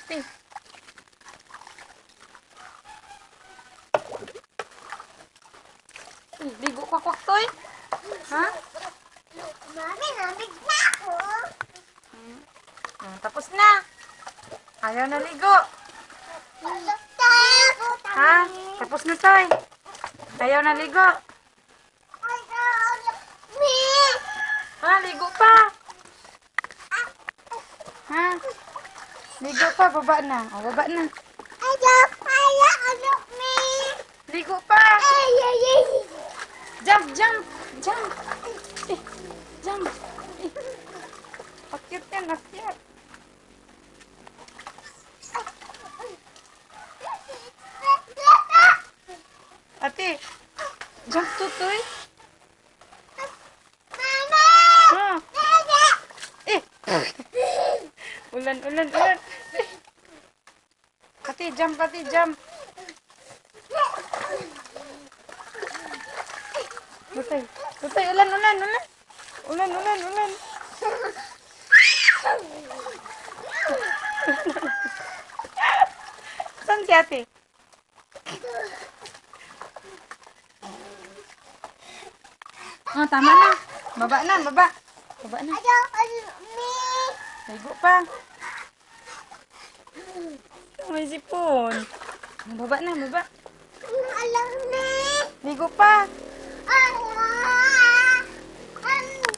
Eh. Ligo ka, Kwaktoy? Ha? Mami, nabig na ako. Tapos na. Ayaw na ligo. Ha? Tapos na, Toy. Ayaw na ligo. Ha? Ligo pa. Ha? Ligo pa. Baba na. O, baba na. Ligo pa. Jump, jump. Jump. Eh, jump. Eh. Akyat yan, akyat. Ate, jump to, Toy. Ha? Eh. Ulan, ulan, ulan. Ate, jump, ate, jump. Tutay, tutay, ulan, ulan, ulan. Ulan, ulan, ulan. Saan si ate? Oh, tama na. Baba na, baba. Baba na. Ligo pa. May sipon. Baba na, baba. Ligo pa.